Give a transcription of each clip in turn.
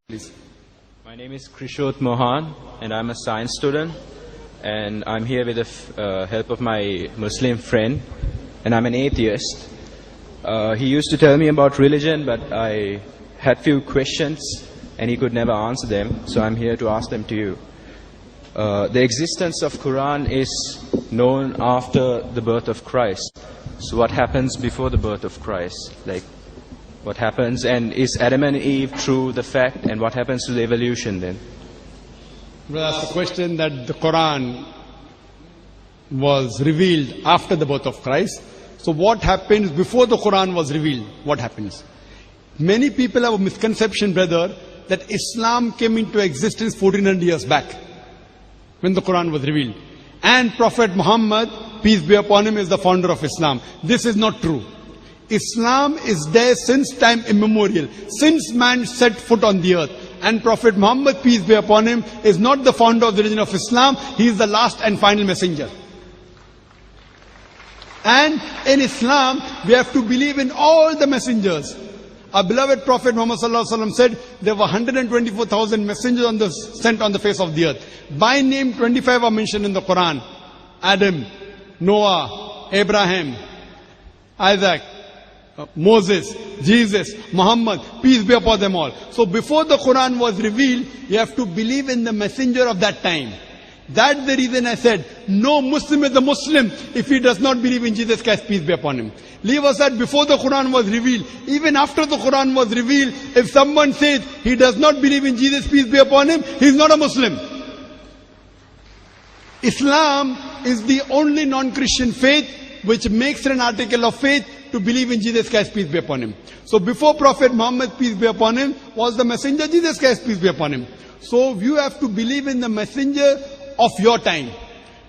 Please. My name is Krishot Mohan, and I'm a science student. And I'm here with the help of my Muslim friend, and I'm an atheist. He used to tell me about religion, but I had few questions, and he could never answer them. So I'm here to ask them to you. The existence of Quran is known after the birth of Christ. So what happens before the birth of Christ? What happens, and is Adam and Eve true the fact, and what happens to the evolution then? Well, that's the question that the Quran was revealed after the birth of Christ. So what happens before the Quran was revealed? What happens? Many people have a misconception, brother, that Islam came into existence 1400 years back when the Quran was revealed. And Prophet Muhammad, peace be upon him, is the founder of Islam. This is not true. Islam is there since time immemorial, since man set foot on the earth. And Prophet Muhammad, peace be upon him, is not the founder of the religion of Islam. He is the last and final messenger. And in Islam, we have to believe in all the messengers. Our beloved Prophet Muhammad said there were 124,000 messengers sent on the face of the earth. By name, 25 are mentioned in the Quran. Adam, Noah, Abraham, Isaac, Moses, Jesus, Muhammad, peace be upon them all. So before the Quran was revealed, you have to believe in the messenger of that time. That's the reason I said, no Muslim is a Muslim if he does not believe in Jesus Christ, peace be upon him. Leave aside before the Quran was revealed. Even after the Quran was revealed, if someone says he does not believe in Jesus, peace be upon him, he is not a Muslim. Islam is the only non-Christian faith which makes it an article of faith to believe in Jesus Christ, peace be upon him. So before Prophet Muhammad, peace be upon him, was the messenger Jesus Christ, peace be upon him. So you have to believe in the messenger of your time.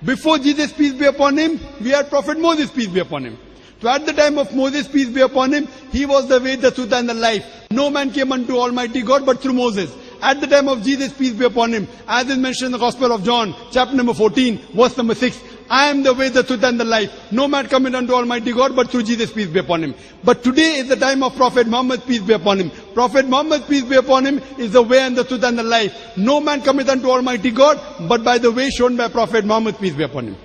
Before Jesus, peace be upon him, we had Prophet Moses, peace be upon him. So at the time of Moses, peace be upon him, he was the way, the truth and the life. No man came unto Almighty God but through Moses. At the time of Jesus, peace be upon him, as is mentioned in the Gospel of John, chapter number 14, verse number 6, I am the way, the truth and the life. No man cometh unto Almighty God but through Jesus, peace be upon him. But today is the time of Prophet Muhammad, peace be upon him. Prophet Muhammad, peace be upon him, is the way and the truth and the life. No man cometh unto Almighty God but by the way shown by Prophet Muhammad, peace be upon him.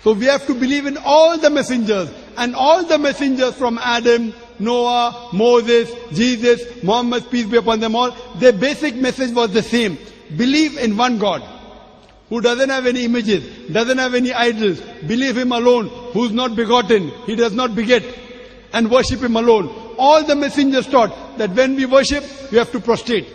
So we have to believe in all the messengers, and all the messengers from Adam, Noah, Moses, Jesus, Muhammad, peace be upon them all, their basic message was the same. Believe in one God, who doesn't have any images, doesn't have any idols. Believe him alone, who is not begotten, he does not beget, and worship him alone. All the messengers taught that when we worship, we have to prostrate.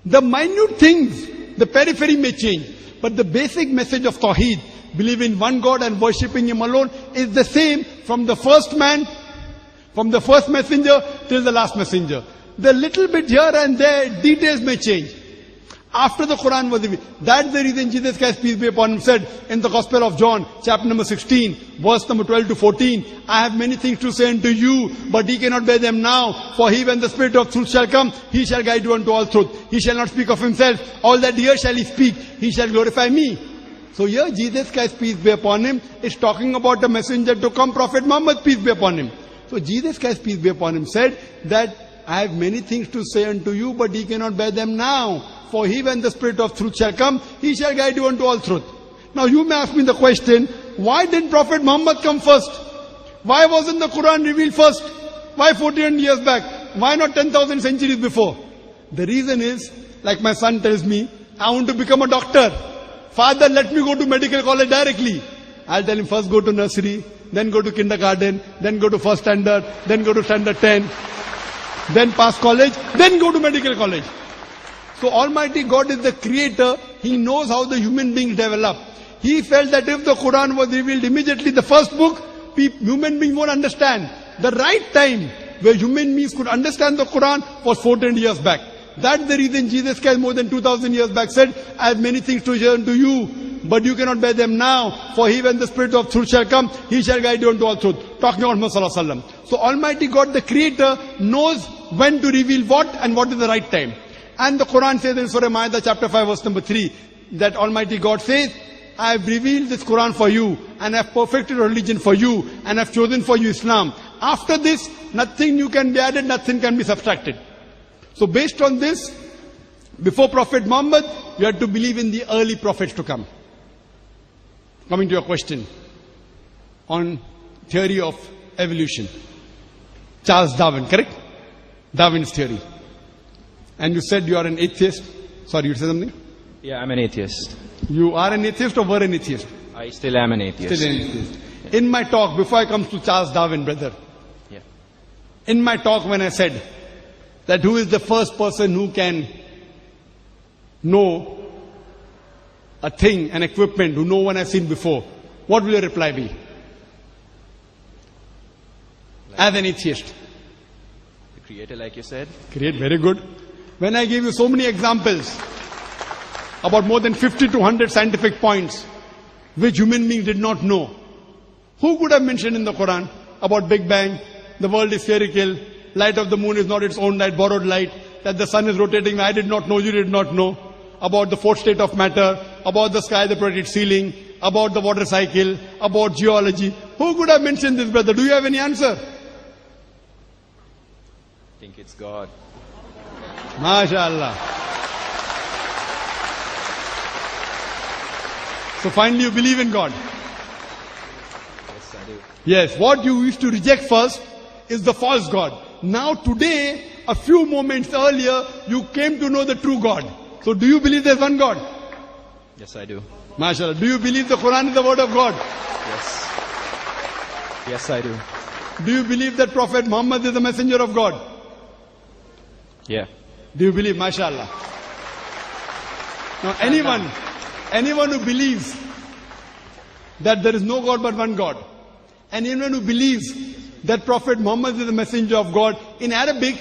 The minute things, the periphery may change, but the basic message of Tawheed, believe in one God and worshipping him alone, is the same from the first man, from the first messenger till the last messenger. The little bit here and there, details may change. After the Quran was revealed, that's the reason Jesus Christ, peace be upon him, said in the Gospel of John, chapter number 16, verse number 12 to 14, I have many things to say unto you, but ye cannot bear them now. For he, when the Spirit of truth shall come, he shall guide you unto all truth. He shall not speak of himself. All that here shall he speak. He shall glorify me. So here Jesus Christ, peace be upon him, is talking about a messenger to come, Prophet Muhammad, peace be upon him. So Jesus Christ, peace be upon him, said that I have many things to say unto you, but ye cannot bear them now. For he, when the Spirit of truth shall come, he shall guide you unto all truth. Now you may ask me the question, why didn't Prophet Muhammad come first? Why wasn't the Quran revealed first? Why 1400 years back? Why not 10,000 centuries before? The reason is, like my son tells me, I want to become a doctor. Father, let me go to medical college directly. I'll tell him, first go to nursery, then go to kindergarten, then go to first standard, then go to standard 10, then pass college, then go to medical college. So Almighty God is the creator. He knows how the human beings develop. He felt that if the Quran was revealed immediately, the first book, human beings won't understand. The right time where human beings could understand the Quran was 1400 years back. That's the reason Jesus Christ more than 2000 years back said, I have many things to share unto you, but you cannot bear them now. For he, when the Spirit of truth shall come, he shall guide you unto all truth. Talking about Muhammad sallallahu alaihi wasallam. So Almighty God, the creator, knows when to reveal what and what is the right time. And the Quran says in Surah Ma'idah chapter 5 verse number 3, that Almighty God says, I have revealed this Quran for you, and I have perfected a religion for you, and I have chosen for you Islam. After this, nothing new can be added, nothing can be subtracted. So based on this, before Prophet Muhammad, you had to believe in the early prophets to come. Coming to your question on theory of evolution. Charles Darwin, correct? Darwin's theory. And you said you are an atheist. Sorry, you said something? Yeah, I'm an atheist. You are an atheist or were an atheist? I still am an atheist. Still an atheist. In my talk, before I come to Charles Darwin, brother, Yeah. in my talk when I said that who is the first person who can know a thing, an equipment, who no one has seen before, what will your reply be? As an atheist. The creator, like you said. Great, very good. When I gave you so many examples, about more than 50 to 100 scientific points, which human beings did not know, who could have mentioned in the Quran about Big Bang, the world is spherical, light of the moon is not its own light, borrowed light, that the sun is rotating, I did not know, you did not know, about the fourth state of matter, about the sky, the projected ceiling, about the water cycle, about geology. Who could have mentioned this, brother? Do you have any answer? I think it's God. MashaAllah. So finally you believe in God. Yes, I do. Yes, what you used to reject first is the false God. Now today, a few moments earlier, you came to know the true God. So do you believe there's one God? Yes, I do. MashaAllah. Do you believe the Quran is the word of God? Yes. Yes, I do. Do you believe that Prophet Muhammad is the messenger of God? Yeah. Do you believe? MashaAllah. Now anyone who believes that there is no God but one God, and anyone who believes that Prophet Muhammad is the messenger of God, in Arabic,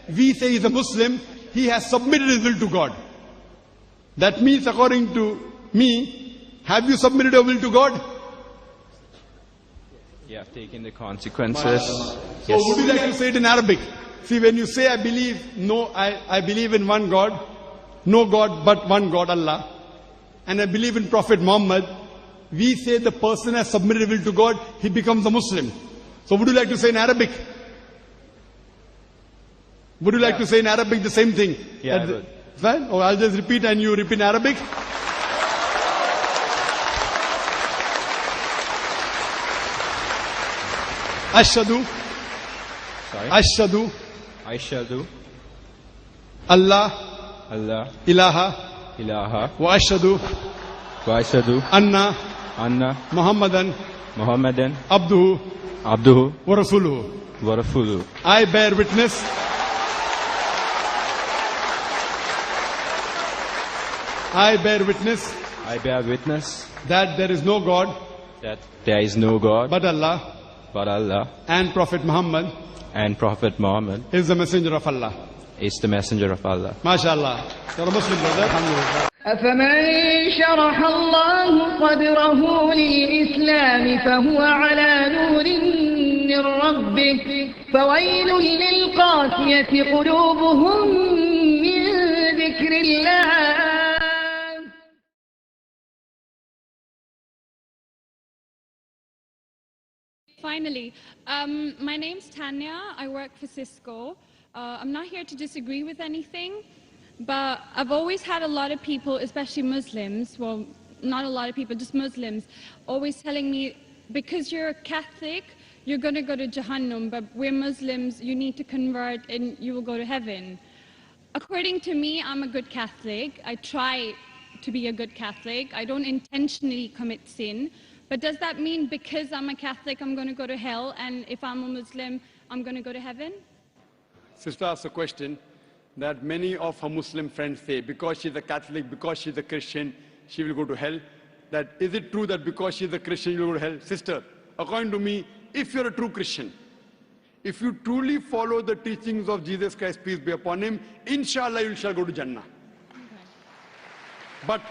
we say he's a Muslim, he has submitted his will to God. That means, according to me, have you submitted your will to God? Yeah, I've taken the consequences. So Yes. would you like to say it in Arabic? See, when you say I believe in one God, no God but one God, Allah, and I believe in Prophet Muhammad, we say the person has submitted will to God, he becomes a Muslim. So would you like to say in Arabic? Would you like to say in Arabic the same thing? Yeah, I would. Fine? Or I'll just repeat and you repeat in Arabic. Ashhadu, Sorry. Ashhadu, I shall do. Allah, Allah, ilaha, ilaha, wa ashhadu, wa ashhadu, anna, anna, Muhammadan, Muhammadan, abduhu, abduhu, wa rasuluhu. wa rasuluhu. I bear witness I bear witness that there is no God that there is no God but Allah, but Allah, and Prophet Muhammad and Prophet Muhammad is the messenger of Allah. is the messenger of Allah. MashaAllah. You're a Muslim, brother. Alhamdulillah. أفمن شرح الله صدره للإسلام فهو على نور من ربه فويل للقاسية قلوبهم من ذكر الله. Finally, my name's Tanya. I work for Cisco. I'm not here to disagree with anything, but I've always had a lot of people, especially Muslims, well, not a lot of people, just Muslims, always telling me, because you're a Catholic, you're going to go to Jahannam, but we're Muslims, you need to convert and you will go to heaven. According to me, I'm a good Catholic. I try to be a good Catholic. I don't intentionally commit sin. But does that mean because I'm a Catholic, I'm going to go to hell, and if I'm a Muslim, I'm going to go to heaven? Sister asked a question that many of her Muslim friends say, because she's a Catholic, because she's a Christian, she will go to hell. That is it true that because she's a Christian, you will go to hell? Sister, according to me, if you're a true Christian, if you truly follow the teachings of Jesus Christ, peace be upon him, inshallah you shall go to Jannah. But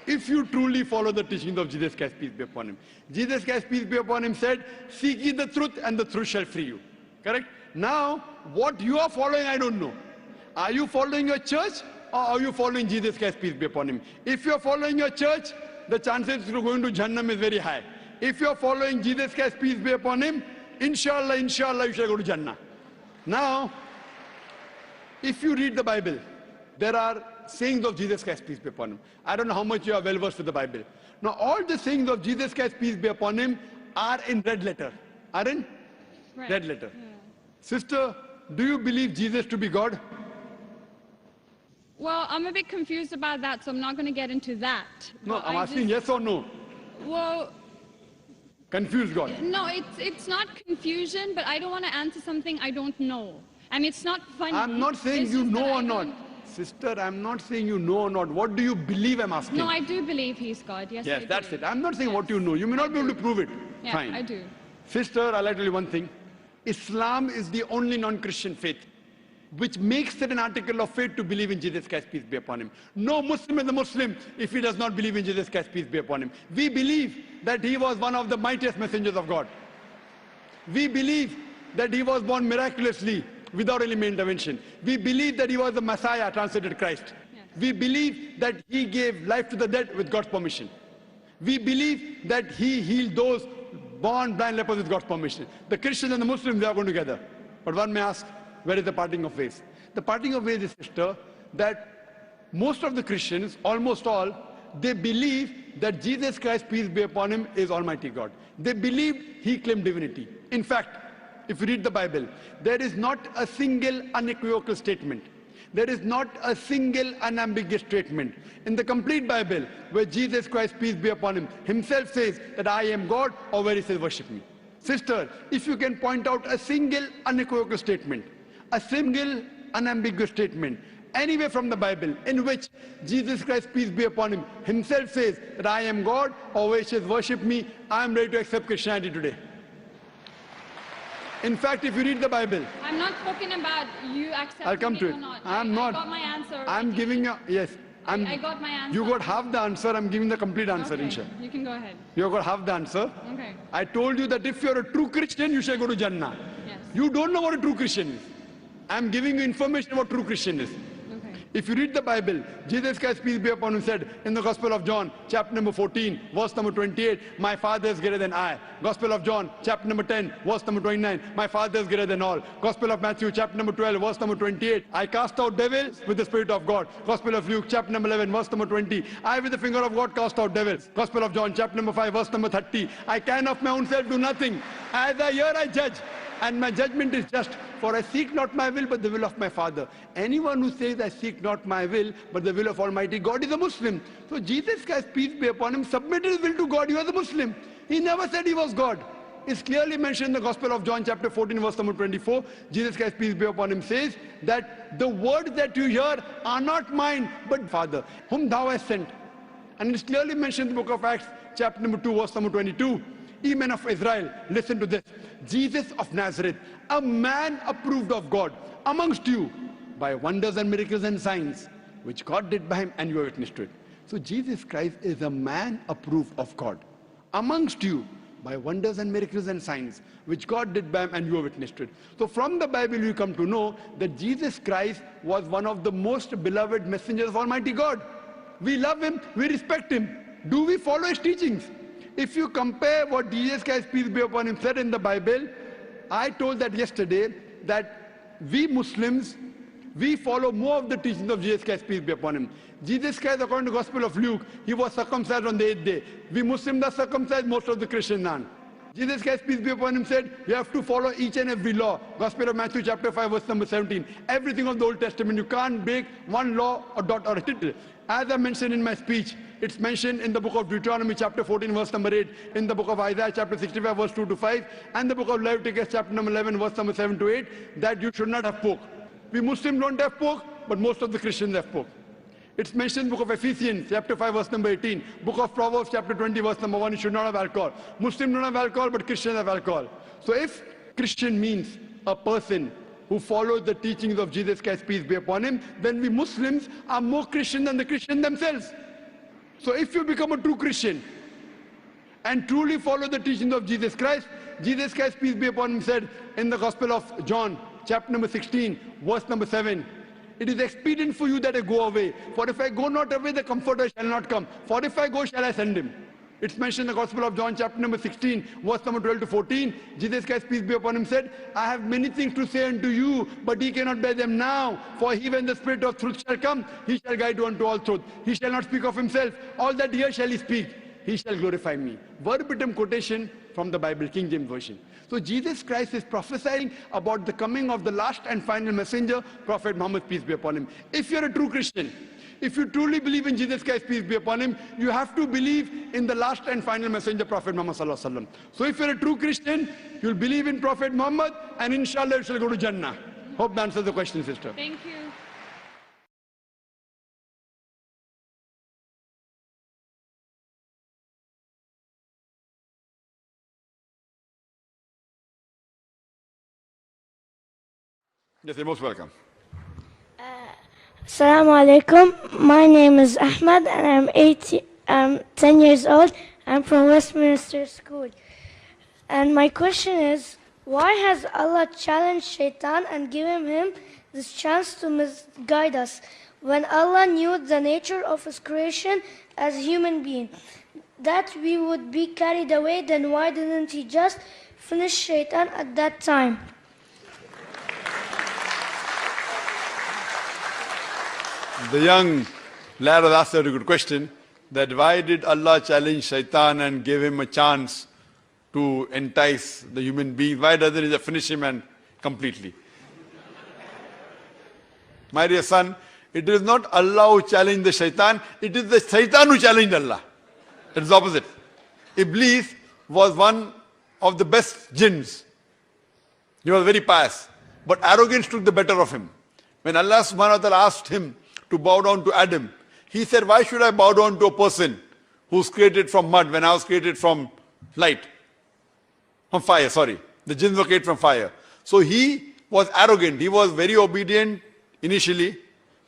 if you truly follow the teachings of Jesus Christ, peace be upon him. Jesus Christ, peace be upon him, said, seek ye the truth and the truth shall free you. Correct? Now, what you are following, I don't know. Are you following your church or are you following Jesus Christ, peace be upon him? If you are following your church, the chances of going to Jannah is very high. If you are following Jesus Christ, peace be upon him, inshallah, you shall go to Jannah. Now, if you read the Bible, there are sayings of Jesus Christ, peace be upon him. I don't know how much you are well versed with the Bible. Now, all the sayings of Jesus Christ, peace be upon him, are in red letter. Are in Right. red letter. Yeah. Sister, do you believe Jesus to be God? Well, I'm a bit confused about that, so I'm not going to get into that. No, But I'm I asking just- yes or no. Well, Confused God. no, it's not confusion, but I don't want to answer something I don't know. I mean, it's not funny. I'm not saying It's you just that know I or not. don't- Sister, I'm not saying you know or not. What do you believe, I'm asking. No, I do believe he's God. Yes, Yes, I that's do. it. I'm not saying what you know. You may not be able to prove it. Yeah, Fine. I do. Sister, I'd like to tell you one thing. Islam is the only non-Christian faith which makes it an article of faith to believe in Jesus Christ, peace be upon him. No Muslim is a Muslim if he does not believe in Jesus Christ, peace be upon him. We believe that he was one of the mightiest messengers of God. We believe that he was born miraculously without any intervention. We believe that he was the Messiah, translated Christ. Yes. We believe that he gave life to the dead with God's permission. We believe that he healed those born blind lepers with God's permission. The Christians and the Muslims, they are going together. But one may ask, where is the parting of ways? The parting of ways is, sister, that most of the Christians, almost all, they believe that Jesus Christ, peace be upon him, is Almighty God. They believed he claimed divinity. In fact, if you read the Bible, there is not a single unequivocal statement. There is not a single unambiguous statement in the complete Bible where Jesus Christ, peace be upon him, himself says that I am God, or where he says worship me. Sister, if you can point out a single unequivocal statement, a single unambiguous statement, anywhere from the Bible in which Jesus Christ, peace be upon him, himself says that I am God, or where he says worship me, I am ready to accept Christianity today. In fact, if you read the Bible, I'm not talking about you accepting I'll come to or it. not. I'm I not. got my answer. I'm giving you, yes. I got my answer. You got half the answer, I'm giving the complete answer, Okay, inshallah. you can go ahead. You got half the answer. Okay. I told you that if you're a true Christian, you shall go to Jannah. Yes. You don't know what a true Christian is. I'm giving you information what true Christian is. Okay. If you read the Bible, Jesus Christ, peace be upon him, said in the Gospel of John, chapter number 14, verse number 28, my Father is greater than I. Gospel of John, chapter number 10, verse number 29, my Father is greater than all. Gospel of Matthew, chapter number 12, verse number 28, I cast out devils with the Spirit of God. Gospel of Luke, chapter number 11, verse number 20, I with the finger of God cast out devils. Gospel of John, chapter number 5, verse number 30, I can of my own self do nothing. As I hear, I judge, and my judgment is just. For I seek not my will, but the will of my Father. Anyone who says, I seek not my will, but the will of Almighty God, is a Muslim. So Jesus Christ, peace be upon him, submitted his will to God. He was a Muslim. He never said he was God. It's clearly mentioned in the Gospel of John, chapter 14, verse number 24. Jesus Christ, peace be upon him, says that the words that you hear are not mine, but Father, whom thou hast sent. And it's clearly mentioned in the book of Acts, chapter number 2, verse number 22. Ye men of Israel, listen to this. Jesus of Nazareth, a man approved of God amongst you by wonders and miracles and signs, which God did by him, and you are witness to it. So Jesus Christ is a man approved of God amongst you by wonders and miracles and signs, which God did by him, and you are witness to it. So from the Bible you come to know that Jesus Christ was one of the most beloved messengers of Almighty God. We love him, we respect him. Do we follow his teachings? If you compare what Jesus Christ, peace be upon him, said in the Bible, I told that yesterday, that we Muslims, we follow more of the teachings of Jesus Christ, peace be upon him. Jesus Christ, according to the Gospel of Luke, he was circumcised on the 8th day. We Muslims are circumcised, most of the Christians aren't. Jesus Christ, peace be upon him, said, you have to follow each and every law. Gospel of Matthew, chapter 5, verse number 17. Everything of the Old Testament, you can't break one law or dot or a tittle. As I mentioned in my speech, it's mentioned in the book of Deuteronomy, chapter 14, verse number 8, in the book of Isaiah, chapter 65, verse 2 to 5, and the book of Leviticus, chapter number 11, verse number 7 to 8, that you should not have pork. We Muslims don't have pork, but most of the Christians have pork. It's mentioned in the book of Ephesians, chapter 5, verse number 18, book of Proverbs, chapter 20, verse number 1, you should not have alcohol. Muslims don't have alcohol, but Christians have alcohol. So if Christian means a person who follows the teachings of Jesus Christ, peace be upon him, then we Muslims are more Christian than the Christians themselves. So if you become a true Christian and truly follow the teachings of Jesus Christ, peace be upon him, said in the Gospel of John, chapter number 16, verse number 7, it is expedient for you that I go away. For if I go not away, the Comforter shall not come. For if I go, shall I send him. It's mentioned in the Gospel of John chapter number 16, verse number 12 to 14. Jesus Christ, peace be upon him, said, I have many things to say unto you, but ye cannot bear them now. For he, when the Spirit of truth shall come, he shall guide you unto all truth. He shall not speak of himself. All that here shall he speak. He shall glorify me. Verbatim quotation from the Bible, King James Version. So Jesus Christ is prophesying about the coming of the last and final messenger, Prophet Muhammad, peace be upon him. If you're a true Christian, if you truly believe in Jesus Christ, peace be upon him, you have to believe in the last and final messenger, Prophet Muhammad sallallahu alaihi wasallam. So if you're a true Christian, you'll believe in Prophet Muhammad, and inshallah you shall go to Jannah. Hope that answers the question, sister. Thank you. Yes, you're most welcome. Assalamu alaikum. My name is Ahmad and I'm 10 years old. I'm from Westminster School. And my question is, why has Allah challenged Shaitan and given him this chance to misguide us when Allah knew the nature of his creation as a human being, that we would be carried away? Then why didn't he just finish Shaitan at that time? The young lad has asked a very good question, that why did Allah challenge Shaitan and give him a chance to entice the human being? Why doesn't he just finish him and completely? My dear son, it is not Allah who challenged the Shaitan, it is the Shaitan who challenged Allah. It is the opposite. Iblis was one of the best jinns. He was very pious, but arrogance took the better of him. When Allah subhanahu wa ta'ala asked him to bow down to Adam, he said, why should I bow down to a person who's created from mud when I was created from light? From fire, sorry. The jinns were created from fire. So he was arrogant. He was very obedient initially.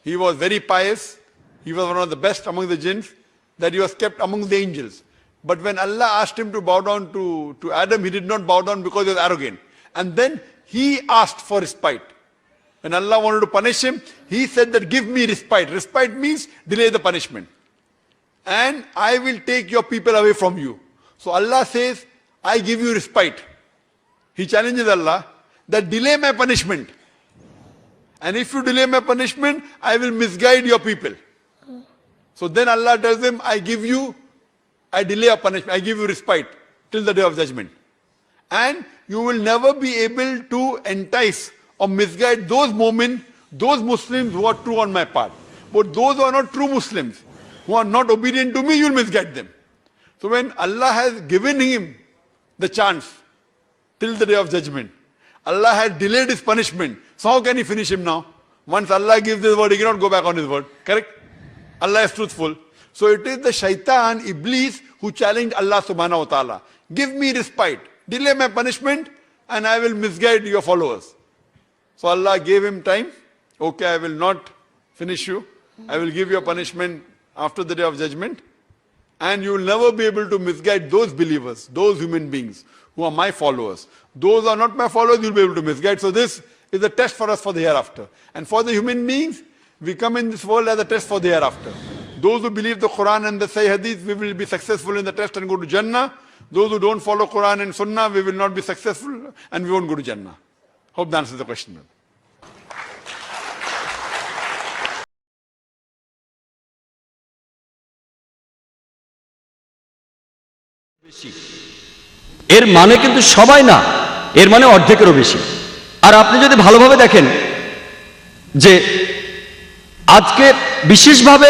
He was very pious. He was one of the best among the jinns, that he was kept among the angels. But when Allah asked him to bow down to Adam, he did not bow down because he was arrogant. And then he asked for respite. When Allah wanted to punish him, he said that give me respite. Respite means delay the punishment. And I will take your people away from you. So Allah says, I give you respite. He challenges Allah that delay my punishment. And if you delay my punishment, I will misguide your people. So then Allah tells him, I delay a punishment, I give you respite till the day of judgment. And you will never be able to entice or misguide those Muslims who are true on my part. But those who are not true Muslims, who are not obedient to me, you will misguide them. So when Allah has given him the chance till the day of judgment, Allah has delayed his punishment. So how can he finish him now? Once Allah gives his word, he cannot go back on his word. Correct? Allah is truthful. So it is the Shaitan, Iblis, who challenged Allah subhanahu wa ta'ala. Give me respite, delay my punishment, and I will misguide your followers. So Allah gave him time. Okay, I will not finish you. I will give you a punishment after the day of judgment. And you will never be able to misguide those believers, those human beings who are my followers. Those who are not my followers, you will be able to misguide. So this is a test for us for the hereafter. And for the human beings, we come in this world as a test for the hereafter. Those who believe the Quran and the Sahih Hadith, we will be successful in the test and go to Jannah. Those who don't follow Quran and Sunnah, we will not be successful and we won't go to Jannah. Hope that answers the question. এর মানে কিন্তু সবাই না, এর মানে অর্ধেকেরও বেশি। আর আপনি যদি ভালোভাবে দেখেন যে আজকে বিশেষভাবে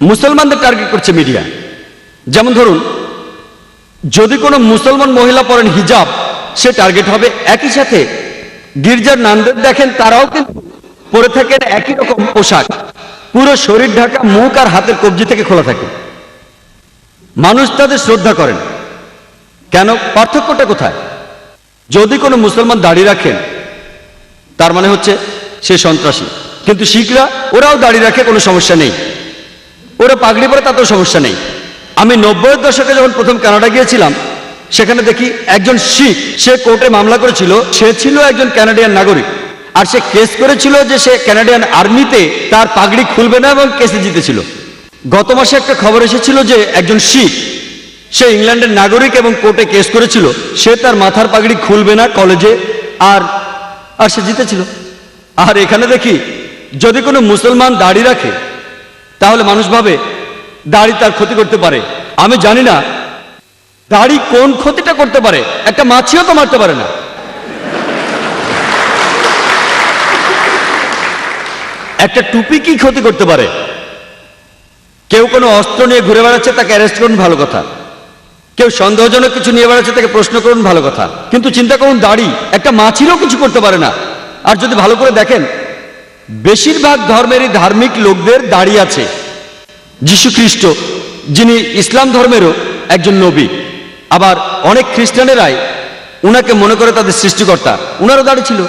মুসলমানদের টার্গেট করছে মিডিয়া। যেমন ধরুন, যদি কোনো মুসলমান মহিলা পরেন হিজাব, সে টার্গেট হবে। একই সাথে গির্জার নানদের দেখেন, তারাও কিন্তু পরে থাকেন একই রকম পোশাক, পুরো শরীর ঢাকা, মুখ আর হাতের কবজি থেকে খোলা থাকে। মানুষ তাদের শ্রদ্ধা করেন কেন? পার্থক্যটা কোথায়? যদি কোনো মুসলমান দাড়ি রাখেন, তার মানে হচ্ছে সে সন্ত্রাসী। কিন্তু শিখরা, ওরাও দাড়ি রাখে, কোনো সমস্যা নেই। ওরা পাগড়ি পরে, তাতেও সমস্যা নেই। আমি 90-এর দশকে যখন প্রথম কানাডা গিয়েছিলাম, সেখানে দেখি একজন শিখ, সে কোর্টে মামলা করেছিল। সে ছিল একজন কানাডিয়ান নাগরিক, আর সে কেস করেছিল যে সে কানাডিয়ান আর্মিতে তার পাগড়ি খুলবে না এবং কেসে জিতেছিল। গত মাসে একটা খবর এসেছিল যে একজন শিখ সে ইংল্যান্ডের নাগরিক এবং কোর্টে কেস করেছিল, সে তার মাথার পাগড়ি খুলবে না কলেজে, আর আর সে জিতেছিল। আর এখানে দেখি যদি কোনো মুসলমান দাড়ি রাখে তাহলে মানুষ ভাবে দাড়ি তার ক্ষতি করতে পারে। আমি জানি না দাড়ি কোন ক্ষতিটা করতে পারে, একটা মাছিও তো মারতে পারে না। একটা টুপি কি ক্ষতি করতে পারে? কেউ কোনো অস্ত্র নিয়ে ঘুরে বেড়াচ্ছে, তাকে অ্যারেস্ট করুন, ভালো কথা। কেউ সন্দেহজনক কিছু নিয়ে বেড়াচ্ছে, তাকে প্রশ্ন করুন, ভালো কথা। কিন্তু চিন্তা করুন, দাড়ি একটা মাছিরও কিছু করতে পারে না। আর যদি ভালো করে দেখেন, বেশিরভাগ ধর্মেরই ধার্মিক লোকদের দাড়ি আছে। যীশু খ্রিস্ট, যিনি ইসলাম ধর্মেরও একজন নবী, আবার অনেক খ্রিস্টানেরাই উনাকে মনে করে তাদের সৃষ্টিকর্তা, উনারও দাড়ি ছিল।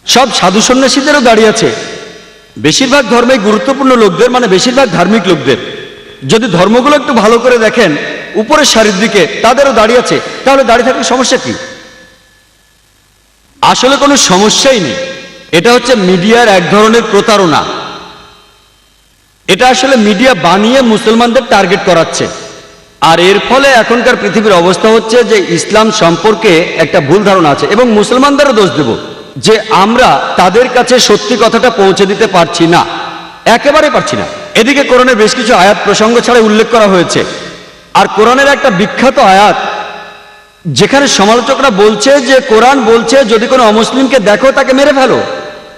সব সাধু সন্ন্যাসীদেরও দাড়ি আছে। বেশিরভাগ ধর্মে গুরুত্বপূর্ণ লোকদের, মানে বেশিরভাগ ধার্মিক লোকদের, যদি ধর্মগুলো একটু ভালো করে দেখেন, উপরের সারির দিকে তাদেরও দাড়ি আছে। তাহলে দাড়ি থাকলে সমস্যা কি? আসলে কোনো সমস্যাই নেই। এটা হচ্ছে মিডিয়ার এক ধরনের প্রতারণা। এটা আসলে মিডিয়া বানিয়ে মুসলমানদের টার্গেট করাচ্ছে। আর এর ফলে এখনকার পৃথিবীর অবস্থা হচ্ছে যে ইসলাম সম্পর্কে একটা ভুল ধারণা আছে, এবং মুসলমানদেরও দোষ দেব যে আমরা তাদের কাছে সত্যি কথাটা পৌঁছে দিতে পারছি না, একেবারে পারছি না। এদিকে কোরআনের বেশ কিছু আয়াত প্রসঙ্গ ছাড়া উল্লেখ করা হয়েছে। আর কোরআনের একটা বিখ্যাত আয়াত যেখানে সমালোচকরা বলছে যে কোরআন বলছে যদি কোনো অমুসলিমকে দেখো তাকে মেরে ফেলো।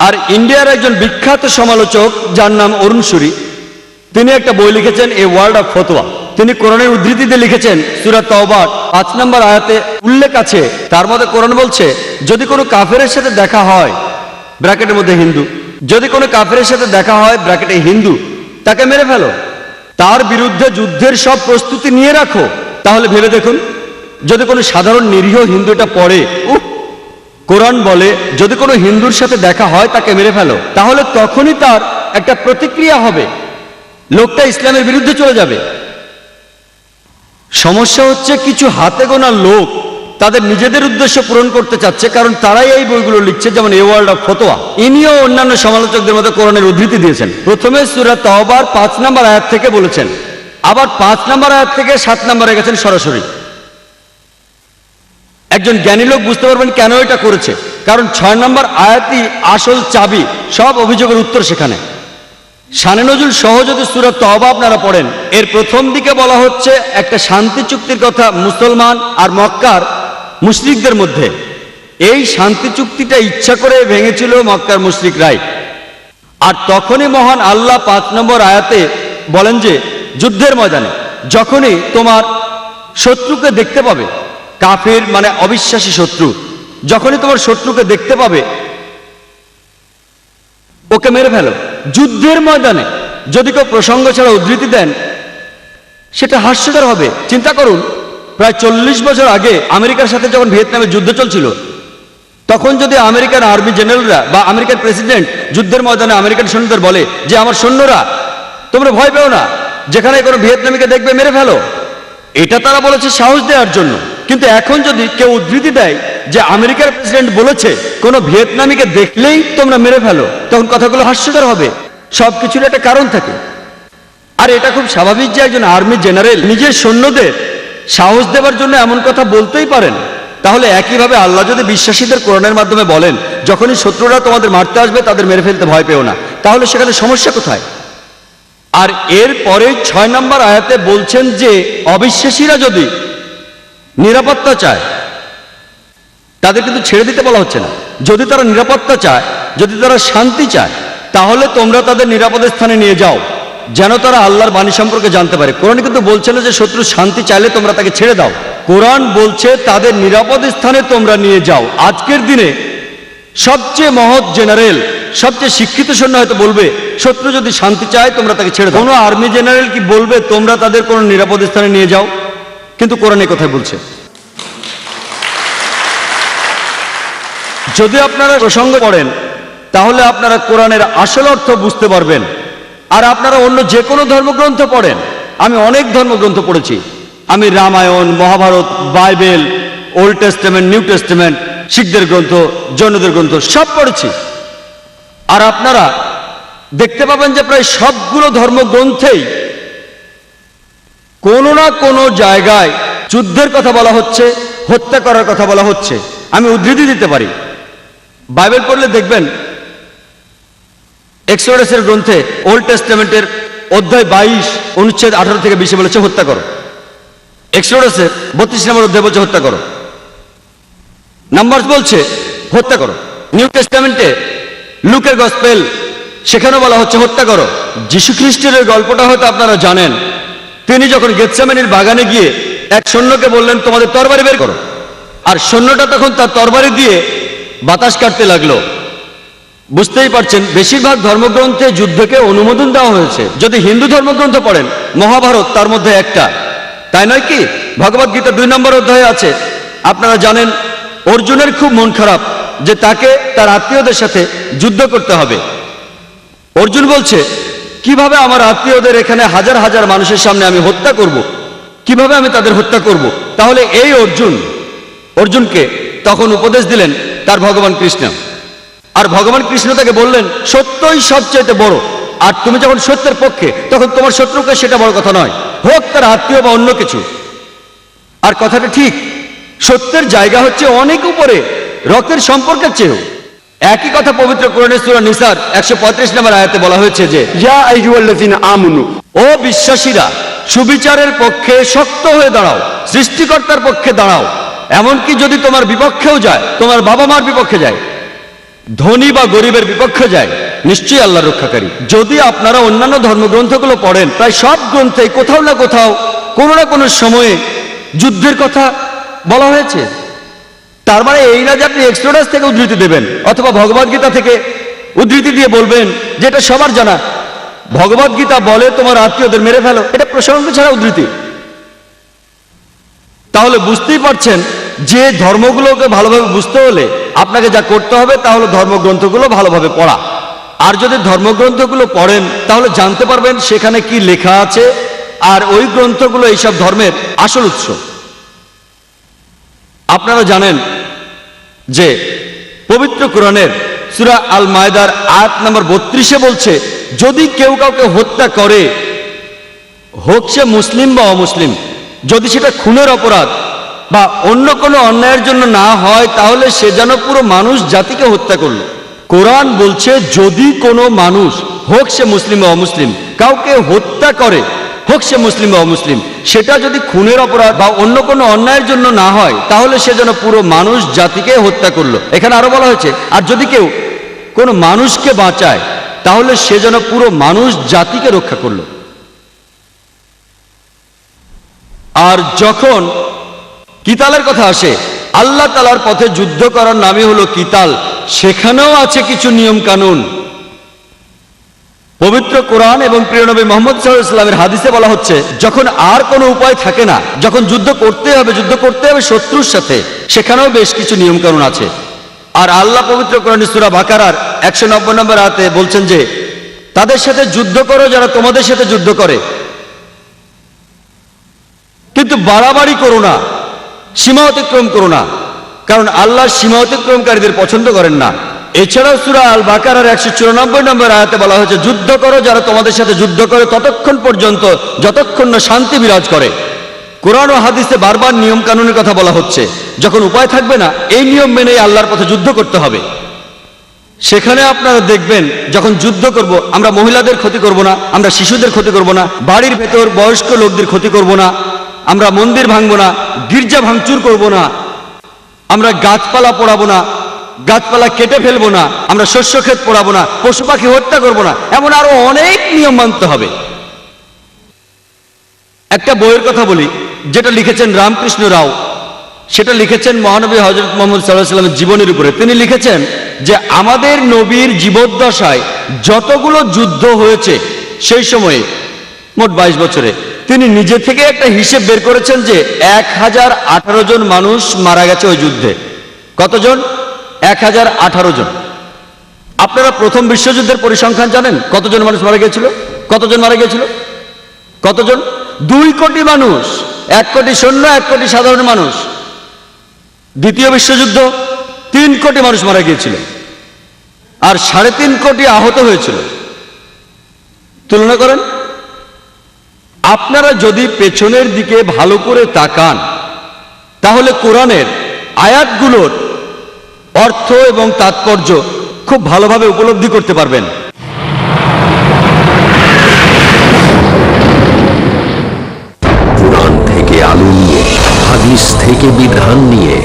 আর ইন্ডিয়ার একজন বিখ্যাত সমালোচক যার নাম অরুণ সুরি, তিনি একটা বই লিখেছেন এ ওয়ার্ল্ড অফ ফতোয়া। তিনি কোরআনের উদ্ধৃতিতে লিখেছেন সূরা তাওবার 5 নম্বর আয়াতে উল্লেখ আছে, তার মধ্যে কোরআন বলছে যদি কোনো কাফেরের সাথে দেখা হয়, ব্র্যাকেটের মধ্যে হিন্দু, যদি কোনো কাফেরের সাথে দেখা হয় ব্র্যাকেটে হিন্দু, তাকে মেরে ফেলো, তার বিরুদ্ধে যুদ্ধের সব প্রস্তুতি নিয়ে রাখো। তাহলে ভেবে দেখুন, যদি কোনো সাধারণ নিরীহ হিন্দু এটা পড়ে, কোরআন বলে যদি কোনো হিন্দুর সাথে দেখা হয় তাকে মেরে ফেলো, তাহলে তখনই তার একটা প্রতিক্রিয়া হবে, লোকটা ইসলামের বিরুদ্ধে চলে যাবে। সমস্যা হচ্ছে কিছু হাতে গোনা লোক তাদের নিজেদের উদ্দেশ্য পূরণ করতে চাচ্ছে, কারণ তারাই এই বইগুলো লিখছে, যেমন এ ওয়ার্ল্ড অফ ফতোয়া। ইনিও অন্যান্য সমালোচকদের মধ্যে কোরআনের উদ্ধৃতি দিয়েছেন। প্রথমে সূরা তাওবার 5 নম্বর আয়াত থেকে বলেছেন, আবার 5 নম্বর আয়াত থেকে 7 নম্বরে গেছেন সরাসরি। একজন জ্ঞানী লোক বুঝতে পারবেন কেন এটা করেছে, কারণ 6 নম্বর আয়াতই আসল চাবি, সব অভিযোগের উত্তর সেখানে। শানে নজুল সহ যদি সূরা তাওবা আপনারা পড়েন, এর প্রথম দিকে বলা হচ্ছে একটা শান্তি চুক্তির কথা মুসলমান আর মক্কার মুশরিকদের মধ্যে। এই শান্তি চুক্তিটা ইচ্ছা করে ভেঙেছিল মক্কার মুশরিকরাই। আর তখনই মহান আল্লাহ 5 নম্বর আয়াতে বলেন যে যুদ্ধের ময়দানে যখনই তোমার শত্রুকে দেখতে পাবে, কাফির মানে অবিশ্বাসী শত্রু, যখনই তোমার শত্রুকে দেখতে পাবে ওকে মেরে ফেলো। যুদ্ধের ময়দানে যদি কেউ প্রসঙ্গ ছাড়া উদ্ধৃতি দেন সেটা হাস্যকর হবে। চিন্তা করুন, প্রায় 40 বছর আগে আমেরিকার সাথে যখন ভিয়েতনামের যুদ্ধ চলছিল, তখন যদি আমেরিকান আর্মি জেনারেলরা বা আমেরিকান প্রেসিডেন্ট যুদ্ধের ময়দানে আমেরিকান সৈন্যদের বলে যে আমার সৈন্যরা তোমরা ভয় পেও না, যেখানে কোনো ভিয়েতনামীকে দেখবে মেরে ফেলো, এটা তারা বলেছে সাহস দেওয়ার জন্য। কিন্তু এখন যদি কেউ উদ্ধৃতি দেয় যে আমেরিকার প্রেসিডেন্ট বলেছে কোনো ভিয়েতনামীকে দেখলেই তোমরা মেরে ফেলো, তখন কথাগুলো হাস্যকর হবে। সবকিছুর একটা কারণ থাকে। আর এটা খুব স্বাভাবিক যে একজন আর্মি জেনারেল নিজের সৈন্যদের সাহস দেওয়ার জন্য এমন কথা বলতেই পারেন। তাহলে একইভাবে আল্লাহ যদি বিশ্বাসীদের কোরআনের মাধ্যমে বলেন যখনই শত্রুরা তোমাদের মারতে আসবে তাদের মেরে ফেলতে ভয় পেও না, তাহলে সেখানে সমস্যা কোথায়? আর এর পরে 6 নম্বর আয়াতে বলছেন যে অবিশ্বাসীরা যদি নিরাপত্তা চায় তাদের কিন্তু ছেড়ে দিতে বলা হচ্ছে না। যদি তারা নিরাপত্তা চায়, যদি তারা শান্তি চায়, তাহলে তোমরা তাদের নিরাপদের স্থানে নিয়ে যাও, যেন তারা আল্লাহর বাণী সম্পর্কে জানতে পারে। কোরআন কিন্তু বলছে না যে শত্রু শান্তি চাইলে তোমরা তাকে ছেড়ে দাও। কোরআন বলছে তাদের নিরাপদ স্থানে তোমরা নিয়ে যাও। আজকের দিনে সবচেয়ে মহৎ জেনারেল, সবচেয়ে শিক্ষিত সৈন্য হয়তো বলবে শত্রু যদি শান্তি চায় তোমরা তাকে ছেড়ে দাও। কোনো আর্মি জেনারেল কি বলবে তোমরা তাদের কোনো নিরাপদ স্থানে নিয়ে যাও? কিন্তু কোরআন এই কথাই বলছে। যদি আপনারা প্রসঙ্গ পড়েন তাহলে আপনারা কোরআনের আসল অর্থ বুঝতে পারবেন। আর আপনারা অন্য যে কোনো ধর্মগ্রন্থ পড়েন, আমি অনেক ধর্মগ্রন্থ পড়েছি, আমি Ramayana, Mahabharata, Bible, Old Testament, New Testament, শিখদের গ্রন্থ, জৈনদের গ্রন্থ সব পড়েছি। আর আপনারা দেখতে পাবেন যে প্রায় সবগুলো ধর্মগ্রন্থেই কোনো না কোনো জায়গায় যুদ্ধের কথা বলা হচ্ছে, হত্যা করার কথা বলা হচ্ছে। আমি উদ্ধৃতি দিতে পারি, বাইবেল পড়লে দেখবেন এক্সোডাসের গ্রন্থে ওল্ড টেস্টামেন্টের অধ্যায় 22 অনুচ্ছেদ 18 থেকে 20 বলেছে হত্যা করো। এক্সোডাসের 32 নম্বর অধ্যায় বলছে হত্যা করো। নাম্বারস বলছে হত্যা করো। নিউ টেস্টামেন্টে লুকের গসপেল সেখানেও বলা হচ্ছে হত্যা করো। যীশু খ্রিস্টের গল্পটা হয়তো আপনারা জানেন। তিনি যখন গেতসেমানির বাগানে গিয়ে এক সৈন্যকে বললেন তোমাদের তরবারি বের করো, আর সৈন্যটা তখন তার তরবারি দিয়ে বাতাস কাটতে লাগলো। বুঝতেই পারছেন বেশিরভাগ ধর্মগ্রন্থে যুদ্ধকে অনুমোদন দেওয়া হয়েছে। যদি হিন্দু ধর্মগ্রন্থ পড়েন, মহাভারত তার মধ্যে একটা, তাই নয় কি? ভগবদ গীতা 2 নম্বর অধ্যায়ে আছে। আপনারা জানেন অর্জুনের খুব মন খারাপ যে তাকে তার আত্মীয়দের সাথে যুদ্ধ করতে হবে। অর্জুন বলছে কিভাবে আমার আত্মীয়দের এখানে হাজার হাজার মানুষের সামনে আমি হত্যা করব, কিভাবে আমি তাদের হত্যা করব? তাহলে এই অর্জুনকে তখন উপদেশ দিলেন তার ভগবান কৃষ্ণ। আর ভগবান কৃষ্ণ তাকে বললেন সত্যই সবচেয়ে বড়, আর তুমি যখন সত্যের পক্ষে তখন তোমার শত্রুকে সেটা বড় কথা নয়, হোক তার আত্মীয় বা অন্য কিছু। আর কথাটা ঠিক, সত্যের জায়গা হচ্ছে অনেক উপরে, রক্তের সম্পর্কের চেয়েও। একই কথা পবিত্র কোরআনের সূরা নিসার 135 নম্বর আয়াতে বলা হয়েছে যে ইয়া আইয়ুহাল্লাযিনা আমানু, ও বিশ্বাসীরা সুবিচারের পক্ষে শক্ত হয়ে দাঁড়াও, সৃষ্টিকর্তার পক্ষে দাঁড়াও। এমনকি যদি তোমার বিপক্ষেও যায়, তোমার বাবা মার বিপক্ষে যায়, ধনী বা গরিবের বিপক্ষে যায়, নিশ্চয়ই আল্লাহর রক্ষাকারী। যদি আপনারা অন্যান্য ধর্মগ্রন্থগুলো পড়েন, প্রায় সব গ্রন্থে কোথাও না কোথাও কোনো না কোনো সময়ে যুদ্ধের কথা বলা হয়েছে। তার মানে এই না যে আপনি এক্সোডাস থেকে উদ্ধৃতি দেবেন অথবা ভগবদ গীতা থেকে উদ্ধৃতি দিয়ে বলবেন যে এটা সবার জানা। ভগবদ গীতা বলে তোমার আত্মীয়দের মেরে ফেলো, এটা প্রসঙ্গ ছাড়া উদ্ধৃতি। তাহলে বুঝতেই পারছেন যে ধর্মগুলোকে ভালোভাবে বুঝতে হলে আপনাকে যা করতে হবে তা হলো ধর্মগ্রন্থগুলো ভালোভাবে পড়া। আর যদি ধর্মগ্রন্থগুলো পড়েন তাহলে জানতে পারবেন সেখানে কি লেখা আছে, আর ওই গ্রন্থগুলো এইসব ধর্মের আসল উৎস। আপনারা জানেন যে পবিত্র কোরআনের সূরা আল মায়দার আয়াত নম্বর 32 বলছে যদি কেউ কাউকে হত্যা করে, হোক সে মুসলিম বা অমুসলিম, যদি সেটা খুনের অপরাধ বা অন্য কোনো অন্যায়ের জন্য না হয়, তাহলে সে যেন পুরো মানুষ জাতিকে হত্যা করলো। কোরআন বলছে যদি কোনো মানুষ, হোক সে মুসলিম বা অমুসলিম, কাউকে হত্যা করে, হোক সে মুসলিম বা অমুসলিম, সেটা যদি খুনের অপরাধ বা অন্য কোনো অন্যায়ের জন্য না হয়, তাহলে সে যেন পুরো মানুষ জাতিকে হত্যা করলো। এখানে আরো বলা হয়েছে আর যদি কেউ কোনো মানুষকে বাঁচায়, তাহলে সে যেন পুরো মানুষ জাতিকে রক্ষা করলো। আর যখন কিতালের কথা আসে, আল্লাহ তাআলার পথে যুদ্ধ করার নামই হলো কিতাল। সেখানেও আছে কিছু নিয়ম কানুন। পবিত্র কোরআন এবং প্রিয় নবী মুহাম্মদ সাল্লাল্লাহু আলাইহি ওয়াসাল্লামের হাদিসে বলা হচ্ছে যখন আর কোনো উপায় থাকে না, যখন যুদ্ধ করতে হবে শত্রুর সাথে, সেখানেও বেশ কিছু নিয়ম কানুন আছে। আর আল্লাহ পবিত্র কোরআনের সূরা বাকারার 190 নম্বর আয়াতে বলছেন যে তাদের সাথে যুদ্ধ করো যারা তোমাদের সাথে যুদ্ধ করে, কিন্তু বাড়াবাড়ি করো না, সীমা অতিক্রম করো না, কারণ আল্লাহ সীমা অতিক্রমকারীদের পছন্দ করেন না। এছাড়াও সূরা আল বাকারার 194 নম্বর আয়াতে বলা হয়েছে যুদ্ধ করো যারা তোমাদের সাথে যুদ্ধ করে ততক্ষণ পর্যন্ত যতক্ষণ না শান্তি বিরাজ করে। কোরআন ও হাদিসে বারবার নিয়ম কানুনের কথা বলা হচ্ছে। যখন উপায় থাকবে না, এই নিয়ম মেনেই আল্লাহর পথে যুদ্ধ করতে হবে। সেখানে আপনারা দেখবেন যখন যুদ্ধ করব, আমরা মহিলাদের ক্ষতি করব না, আমরা শিশুদের ক্ষতি করব না, বাড়ির ভেতর বয়স্ক লোকদের ক্ষতি করব না, আমরা মন্দির ভাঙবো না, গির্জা ভাঙচুর করব না, আমরা গাছপালা পোড়াবো না, গাছপালা কেটে ফেলবো না, আমরা শস্য ক্ষেত পোড়াবো না, পশু পাখি হত্যা করবো না, এমন আরো অনেক নিয়ম মানতে হবে। একটা বইয়ের কথা বলি যেটা লিখেছেন রামকৃষ্ণ রাও, সেটা লিখেছেন মহানবী হযরত মুহাম্মদ সাল্লাল্লাহু আলাইহি ওয়াসাল্লামের জীবনের উপরে। তিনি লিখেছেন যে আমাদের নবীর জীবদ্দশায় যতগুলো যুদ্ধ হয়েছে সেই সময়ে মোট 22 বছরে, তিনি নিজে থেকে একটা হিসেব বের করেছেন যে 1018 জন মানুষ মারা গেছে ওই যুদ্ধে। কতজন? 1018 জন। আপনারা প্রথম বিশ্বযুদ্ধের পরিসংখ্যান জানেন? কতজন মানুষ মারা গিয়েছিল? কতজন মারা গিয়েছিল? কতজন? 2 কোটি মানুষ, 1 কোটি সৈন্য, 1 কোটি সাধারণ মানুষ। দ্বিতীয় বিশ্বযুদ্ধ 3 কোটি মানুষ মারা গিয়েছিল আর 3.5 কোটি আহত হয়েছিল। তুলনা করেন। আপনারা যদি পেছনের দিকে ভালো করে তাকান তাহলে কোরআনের আয়াতগুলোর অর্থ এবং তাৎপর্য খুব ভালোভাবে উপলব্ধি করতে পারবেন। কোরআন থেকে আলো নিয়ে, হাদিস থেকে বিধান নিয়ে